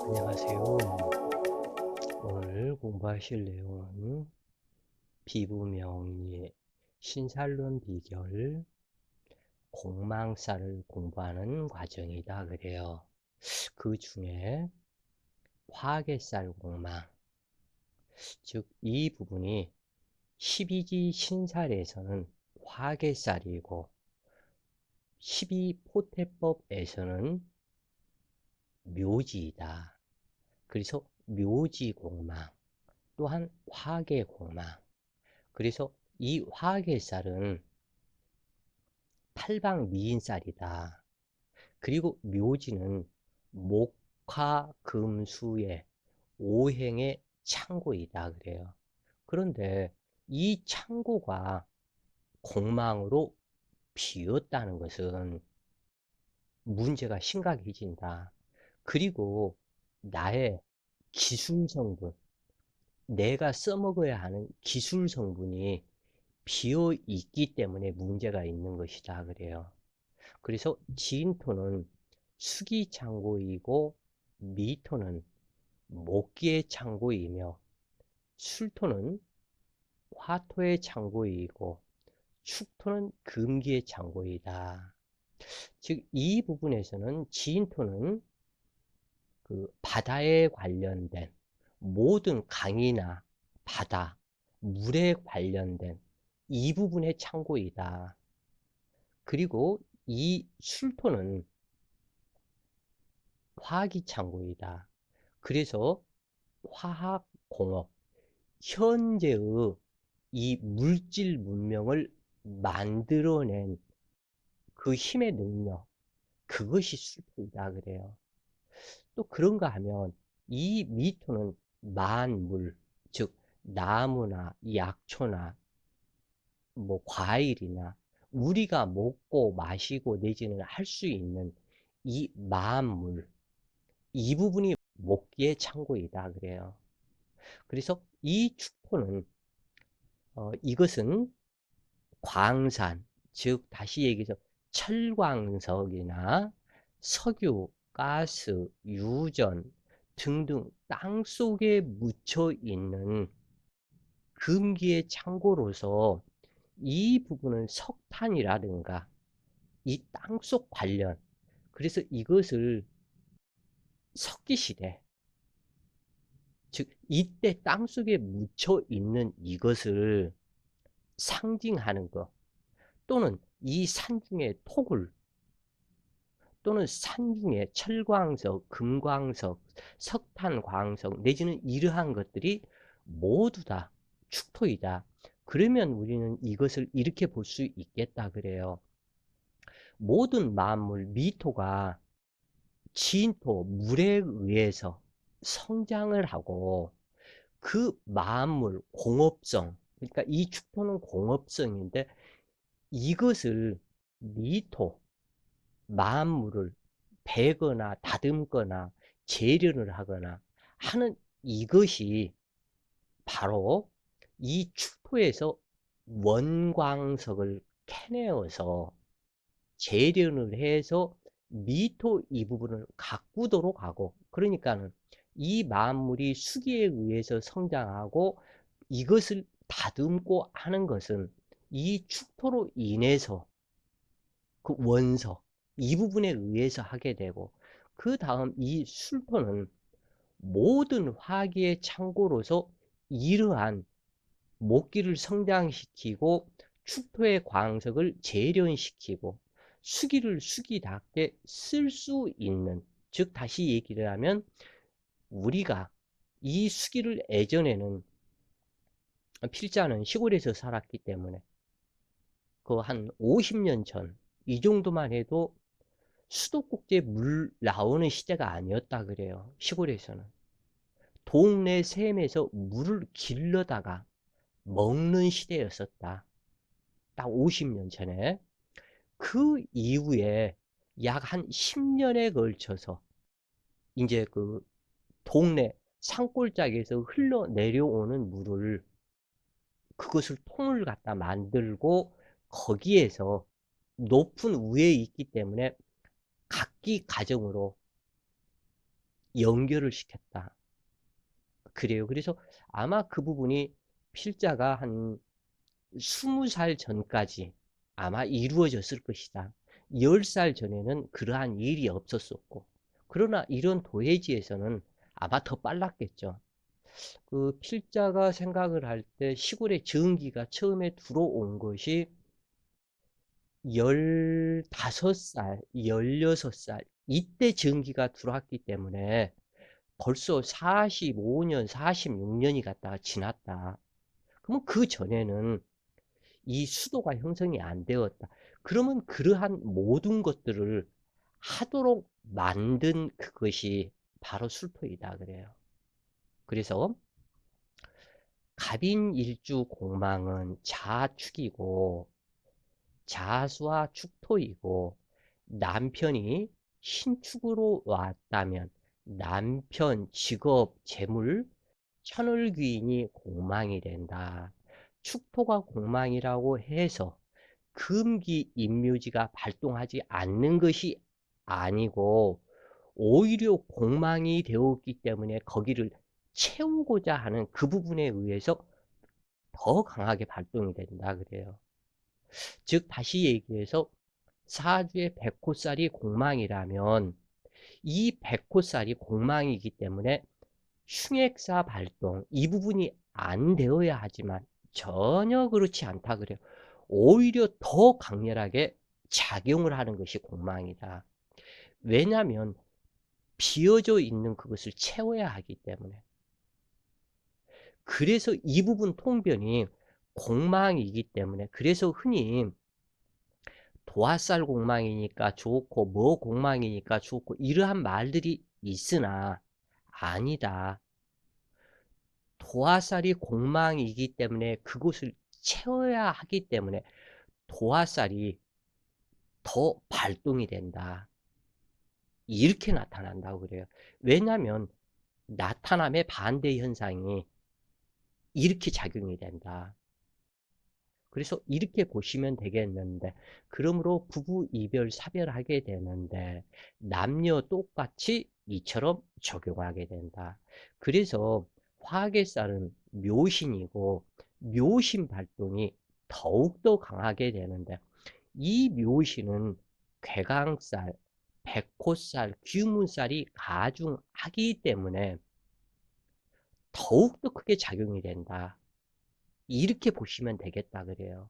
안녕하세요. 오늘 공부하실 내용은 피부 명리, 신살론 비결, 공망살을 공부하는 과정이다 그래요. 그 중에 화개살 공망, 즉 이 부분이 12지 신살에서는 화개살이고 12포태법에서는 묘지이다. 그래서 묘지공망, 또한 화개공망. 그래서 이 화개살은 팔방미인살이다. 그리고 묘지는 목화금수의 오행의 창고이다 그래요. 그런데 이 창고가 공망으로 비었다는 것은 문제가 심각해진다. 그리고 나의 기술 성분, 내가 써먹어야 하는 기술 성분이 비어 있기 때문에 문제가 있는 것이다 그래요. 그래서 지인토는 수기창고이고 미토는 목기의 창고이며 술토는 화토의 창고이고 축토는 금기의 창고이다. 즉 이 부분에서는 지인토는 그 바다에 관련된 모든 강이나 바다, 물에 관련된 이 부분의 창고이다. 그리고 이 술토는 화기창고이다. 그래서 화학공업, 현재의 이 물질 문명을 만들어낸 그 힘의 능력, 그것이 술토이다 그래요. 또 그런가 하면 이 미토는 만물, 즉 나무나 약초나 뭐 과일이나 우리가 먹고 마시고 내지는 할 수 있는 이 만물, 이 부분이 목기의 창고이다 그래요. 그래서 이 축토는 이것은 광산, 즉 다시 얘기해서 철광석이나 석유, 가스, 유전 등등 땅속에 묻혀 있는 금기의 창고로서 이 부분은 석탄이라든가 이 땅속 관련, 그래서 이것을 석기시대, 즉 이때 땅속에 묻혀 있는 이것을 상징하는 것, 또는 이 산중의 토굴, 또는 산중의 철광석, 금광석, 석탄광석 내지는 이러한 것들이 모두 다 축토이다. 그러면 우리는 이것을 이렇게 볼 수 있겠다 그래요. 모든 만물, 미토가 진토, 물에 의해서 성장을 하고 그 만물, 공업성, 그러니까 이 축토는 공업성인데 이것을 미토, 만물을 베거나 다듬거나 재련을 하거나 하는 이것이 바로 이 축토에서 원광석을 캐내어서 재련을 해서 미토 이 부분을 가꾸도록 하고, 그러니까는 이 만물이 수기에 의해서 성장하고 이것을 다듬고 하는 것은 이 축토로 인해서 그 원석 이 부분에 의해서 하게 되고, 그 다음 이 술토는 모든 화기의 창고로서 이러한 목기를 성장시키고 축토의 광석을 재련시키고 수기를 수기답게 쓸 수 있는, 즉 다시 얘기를 하면 우리가 이 수기를 예전에는 필자는 시골에서 살았기 때문에 그 한 50년 전 이 정도만 해도 수도꼭지에 물 나오는 시대가 아니었다 그래요. 시골에서는 동네 샘에서 물을 길러다가 먹는 시대였었다. 딱 50년 전에. 그 이후에 약 한 10년에 걸쳐서 이제 그 동네 산골짜기에서 흘러내려오는 물을, 그것을 통을 갖다 만들고 거기에서 높은 위에 있기 때문에 각기 가정으로 연결을 시켰다. 그래요. 그래서 아마 그 부분이 필자가 한 20살 전까지 아마 이루어졌을 것이다. 10살 전에는 그러한 일이 없었었고, 그러나 이런 도해지에서는 아마 더 빨랐겠죠. 그 필자가 생각을 할 때 시골에 전기가 처음에 들어온 것이 15살, 16살 이때 전기가 들어왔기 때문에 벌써 45년, 46년이 갔다가 지났다. 그러면 그 전에는 이 수도가 형성이 안 되었다. 그러면 그러한 모든 것들을 하도록 만든 그것이 바로 술토이다 그래요. 그래서 갑인일주 공망은 자축이고 자수와 축토이고, 남편이 신축으로 왔다면 남편, 직업, 재물, 천을귀인이 공망이 된다. 축토가 공망이라고 해서 금기 인묘지가 발동하지 않는 것이 아니고, 오히려 공망이 되었기 때문에 거기를 채우고자 하는 그 부분에 의해서 더 강하게 발동이 된다 그래요. 즉 다시 얘기해서 사주의 백호살이 공망이라면 이 백호살이 공망이기 때문에 흉액사 발동 이 부분이 안 되어야 하지만 전혀 그렇지 않다 그래요. 오히려 더 강렬하게 작용을 하는 것이 공망이다. 왜냐하면 비어져 있는 그것을 채워야 하기 때문에. 그래서 이 부분 통변이 공망이기 때문에, 그래서 흔히 도화살 공망이니까 좋고 뭐 공망이니까 좋고 이러한 말들이 있으나 아니다. 도화살이 공망이기 때문에 그곳을 채워야 하기 때문에 도화살이 더 발동이 된다. 이렇게 나타난다고 그래요. 왜냐하면 나타남의 반대 현상이 이렇게 작용이 된다. 그래서 이렇게 보시면 되겠는데, 그러므로 부부 이별 사별하게 되는데 남녀 똑같이 이처럼 적용하게 된다. 그래서 화개살은 묘신이고 묘신 발동이 더욱더 강하게 되는데, 이 묘신은 괴강살, 백호살, 귀문살이 가중하기 때문에 더욱더 크게 작용이 된다. 이렇게 보시면 되겠다 그래요.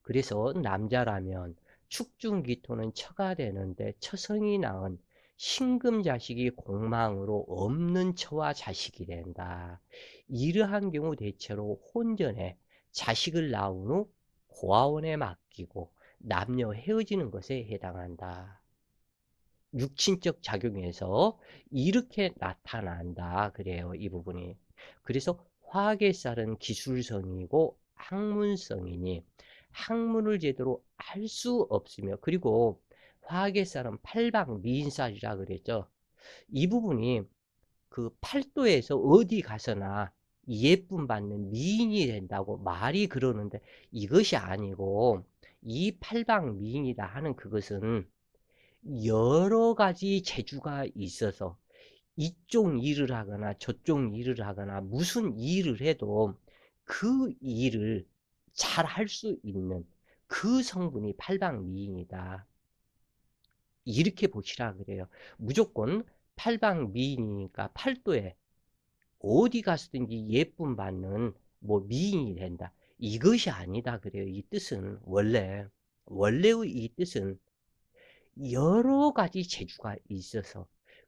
그래서 남자라면 축중기토는 처가 되는데 처성이 낳은 신금 자식이 공망으로 없는 처와 자식이 된다. 이러한 경우 대체로 혼전에 자식을 낳은 후 고아원에 맡기고 남녀 헤어지는 것에 해당한다. 육친적 작용에서 이렇게 나타난다 그래요 이 부분이. 그래서 화계살은 기술성이고 학문성이니 학문을 제대로 할 수 없으며, 그리고 화계살은 팔방미인살이라 그랬죠. 이 부분이 그 팔도에서 어디 가서나 예쁨 받는 미인이 된다고 말이 그러는데 이것이 아니고, 이 팔방미인이다 하는 그것은 여러 가지 재주가 있어서 이쪽 일을 하거나 저쪽 일을 하거나 무슨 일을 해도 그 일을 잘 할 수 있는 그 성분이 팔방미인이다. 이렇게 보시라 그래요. 무조건 팔방미인이니까 팔도에 어디 갔든지 예쁨 받는 뭐 미인이 된다. 이것이 아니다 그래요. 이 뜻은 원래의 이 뜻은 여러 가지 재주가 있어서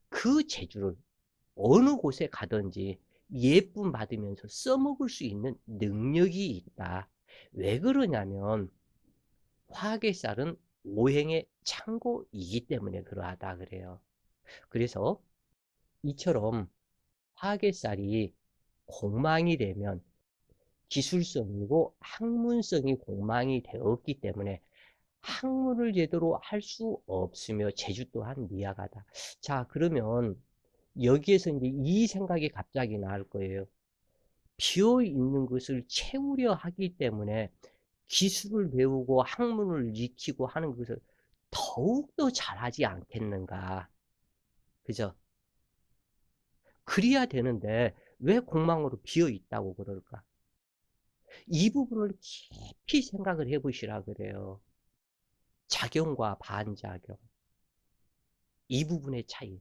그 재주를 어느 곳에 가든지 예쁨 받으면서 써먹을 수 있는 능력이 있다. 왜 그러냐면 화계살은 오행의 창고이기 때문에 그러하다 그래요. 그래서 이처럼 화계살이 공망이 되면 기술성이고 학문성이 공망이 되었기 때문에 학문을 제대로 할 수 없으며 재주 또한 미약하다. 자, 그러면 여기에서 이제 이 생각이 갑자기 나올 거예요. 비어 있는 것을 채우려 하기 때문에 기술을 배우고 학문을 익히고 하는 것을 더욱더 잘하지 않겠는가. 그죠? 그래야 되는데 왜 공망으로 비어 있다고 그럴까? 이 부분을 깊이 생각을 해 보시라 그래요. 작용과 반작용. 이 부분의 차이.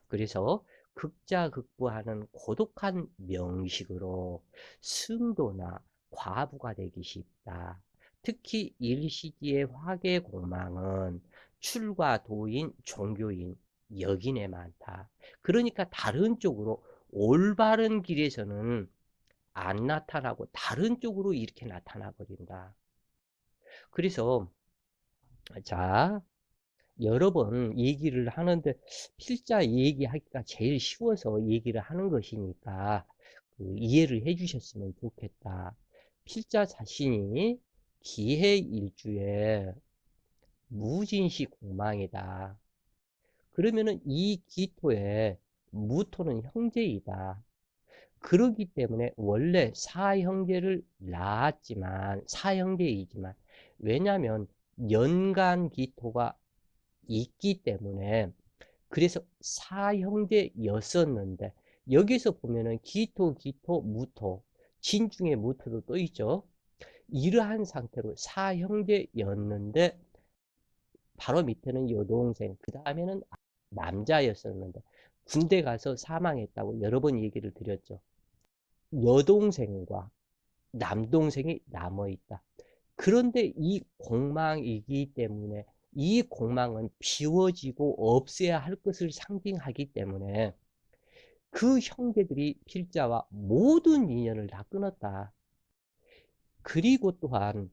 그래서 극자극부하는 고독한 명식으로 승도나 과부가 되기 쉽다. 특히 일시기의 화계공망은 출과 도인, 종교인, 여긴에 많다. 그러니까 다른 쪽으로 올바른 길에서는 안 나타나고 다른 쪽으로 이렇게 나타나 버린다. 그래서 자, 여러 번 얘기를 하는데 필자 얘기하기가 제일 쉬워서 얘기를 하는 것이니까 이해를 해 주셨으면 좋겠다. 필자 자신이 기해일주에 무진시 공망이다. 그러면은 이 기토에 무토는 형제이다. 그러기 때문에 원래 사형제를 낳았지만 사형제이지만 왜냐하면 연간 기토가 있기 때문에 그래서 사형제였었는데 여기서 보면은 기토, 기토, 무토 진중에 무토도 또 있죠. 이러한 상태로 사형제였는데 바로 밑에는 여동생 그 다음에는 남자였었는데 군대 가서 사망했다고 여러 번 얘기를 드렸죠. 여동생과 남동생이 남아있다. 그런데 이 공망이기 때문에 이 공망은 비워지고 없애야 할 것을 상징하기 때문에 그 형제들이 필자와 모든 인연을 다 끊었다. 그리고 또한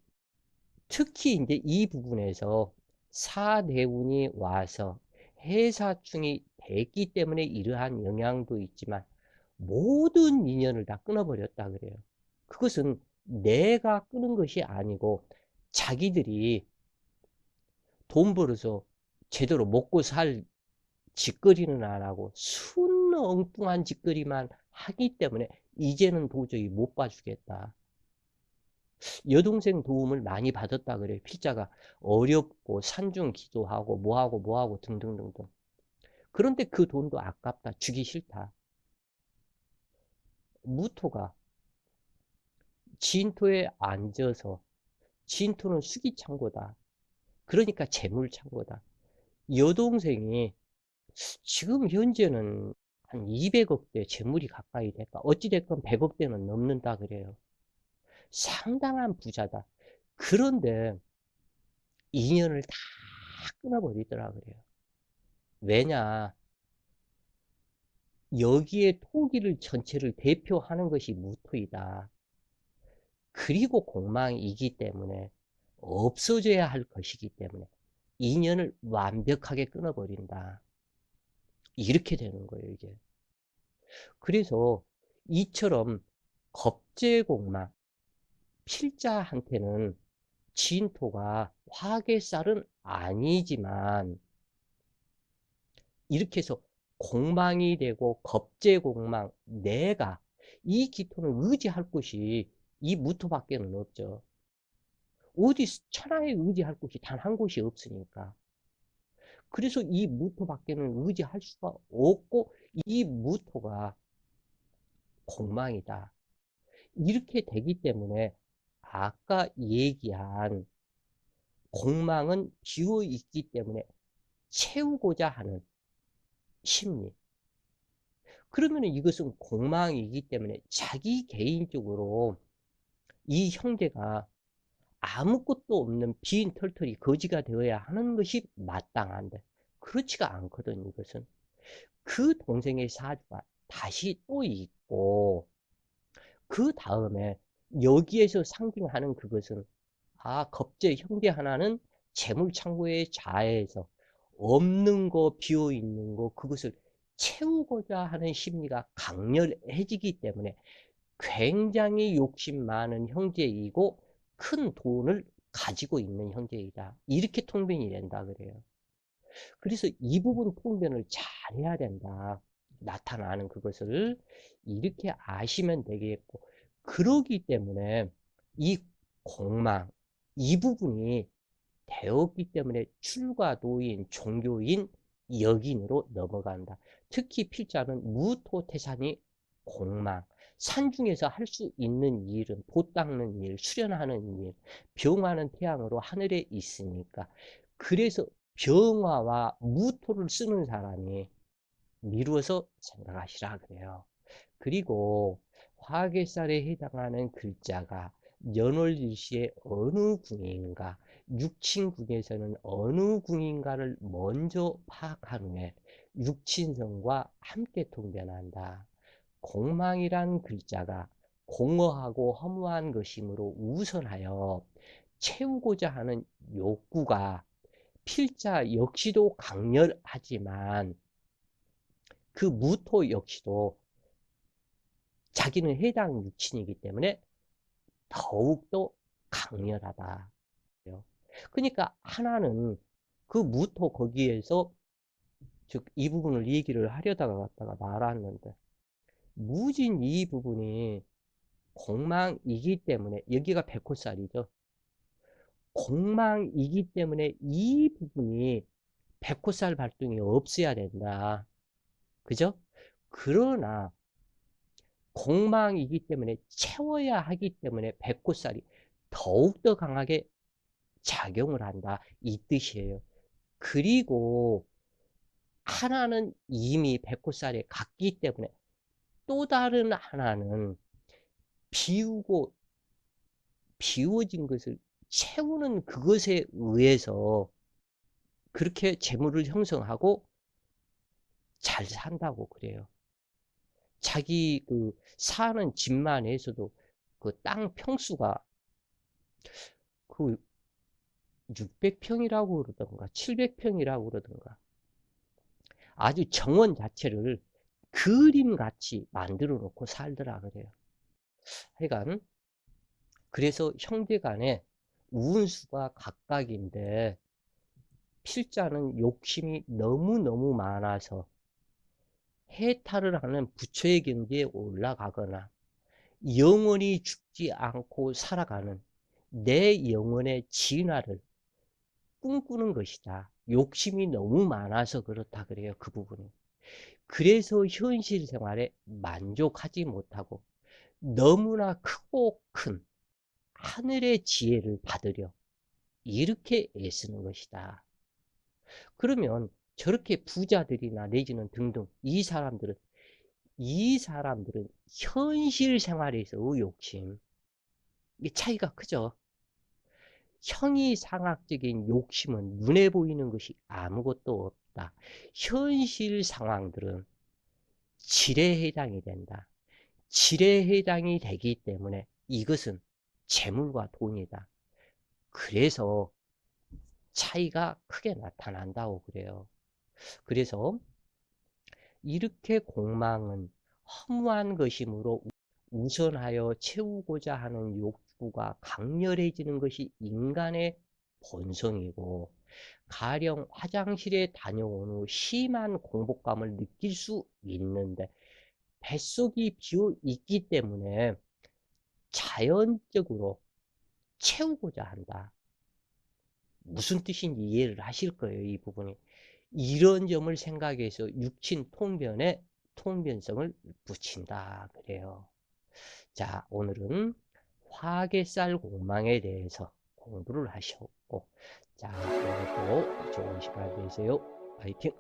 특히 이제 이 부분에서 사대운이 와서 해사충이 됐기 때문에 이러한 영향도 있지만 모든 인연을 다 끊어버렸다 그래요. 그것은 내가 끊은 것이 아니고 자기들이 돈 벌어서 제대로 먹고 살 짓거리는 안 하고 순 엉뚱한 짓거리만 하기 때문에 이제는 도저히 못 봐주겠다. 여동생 도움을 많이 받았다 그래요. 필자가 어렵고 산중 기도하고 뭐하고 등등등등. 그런데 그 돈도 아깝다. 주기 싫다. 무토가 진토에 앉아서 진토는 수기창고다. 그러니까 재물창고다. 여동생이 지금 현재는 한 200억대 재물이 가까이 될까? 어찌됐건 100억대는 넘는다 그래요. 상당한 부자다. 그런데 인연을 다 끊어버리더라 그래요. 왜냐? 여기에 토기를 전체를 대표하는 것이 무토이다. 그리고 공망이기 때문에 없어져야 할 것이기 때문에 인연을 완벽하게 끊어버린다. 이렇게 되는 거예요, 이게. 그래서 이처럼 겁재공망, 필자한테는 진토가 화개살은 아니지만 이렇게 해서 공망이 되고 겁재공망, 내가 이 기토는 의지할 곳이 이 무토밖에는 없죠. 어디 천하에 의지할 곳이 단 한 곳이 없으니까. 그래서 이 무토밖에는 의지할 수가 없고 이 무토가 공망이다. 이렇게 되기 때문에 아까 얘기한 공망은 비어 있기 때문에 채우고자 하는 심리. 그러면 이것은 공망이기 때문에 자기 개인적으로 이 형제가 아무것도 없는 빈 털털이 거지가 되어야 하는 것이 마땅한데 그렇지가 않거든 이것은. 그 동생의 사주가 다시 또 있고 그 다음에 여기에서 상징하는 그것은 겁제 형제 하나는 재물창고의 자해에서 없는 거 비어 있는 거 그것을 채우고자 하는 심리가 강렬해지기 때문에 굉장히 욕심 많은 형제이고 큰 돈을 가지고 있는 형제이다. 이렇게 통변이 된다 그래요. 그래서 이 부분 통변을 잘 해야 된다. 나타나는 그것을 이렇게 아시면 되겠고 그러기 때문에 이 공망 이 부분이 되었기 때문에 출가도인, 종교인, 여긴으로 넘어간다. 특히 필자는 무토태산이 공망, 산중에서 할 수 있는 일은 보 닦는 일, 수련하는 일, 병화는 태양으로 하늘에 있으니까. 그래서 병화와 무토를 쓰는 사람이 미루어서 생각하시라 그래요. 그리고 화계살에 해당하는 글자가 연월일시의 어느 궁인가, 육친궁에서는 어느 궁인가를 먼저 파악한 후에 육친성과 함께 통변한다. 공망이란 글자가 공허하고 허무한 것이므로 우선하여 채우고자 하는 욕구가 필자 역시도 강렬하지만 그 무토 역시도 자기는 해당 육친이기 때문에 더욱더 강렬하다. 그러니까 하나는 그 무토 거기에서 즉 이 부분을 얘기를 하려다가 갖다가 말았는데 무진 이 부분이 공망이기 때문에 여기가 백호살이죠. 공망이기 때문에 이 부분이 백호살 발동이 없어야 된다. 그죠? 그러나 공망이기 때문에 채워야 하기 때문에 백호살이 더욱더 강하게 작용을 한다. 이 뜻이에요. 그리고 하나는 이미 백호살에 갔기 때문에 또 다른 하나는 비우고 비워진 것을 채우는 그것에 의해서 그렇게 재물을 형성하고 잘 산다고 그래요. 자기 그 사는 집만 해서도 그 땅 평수가 그 600평이라고 그러던가 700평이라고 그러던가 아주 정원 자체를 그림같이 만들어 놓고 살더라 그래요. 하여간 그래서 형제간에 우운수가 각각인데 필자는 욕심이 너무너무 많아서 해탈을 하는 부처의 경지에 올라가거나 영원히 죽지 않고 살아가는 내 영혼의 진화를 꿈꾸는 것이다. 욕심이 너무 많아서 그렇다 그래요. 그 부분이. 그래서 현실 생활에 만족하지 못하고 너무나 크고 큰 하늘의 지혜를 받으려 이렇게 애쓰는 것이다. 그러면 저렇게 부자들이나 내지는 등등 이 사람들은 현실 생활에서의 욕심, 이 차이가 크죠. 형이상학적인 욕심은 눈에 보이는 것이 아무것도 없다. 현실 상황들은 질에 해당이 된다. 질에 해당이 되기 때문에 이것은 재물과 돈이다. 그래서 차이가 크게 나타난다고 그래요. 그래서 이렇게 공망은 허무한 것이므로 우선하여 채우고자 하는 욕구가 강렬해지는 것이 인간의 본성이고 가령 화장실에 다녀온 후 심한 공복감을 느낄 수 있는데 뱃속이 비어 있기 때문에 자연적으로 채우고자 한다. 무슨 뜻인지 이해를 하실 거예요, 이 부분이. 이런 점을 생각해서 육친 통변에 통변성을 붙인다 그래요. 자, 오늘은 화개살 공망에 대해서 공부를 하셨고, 자, 오늘도 좋은 시간 되세요. 파이팅!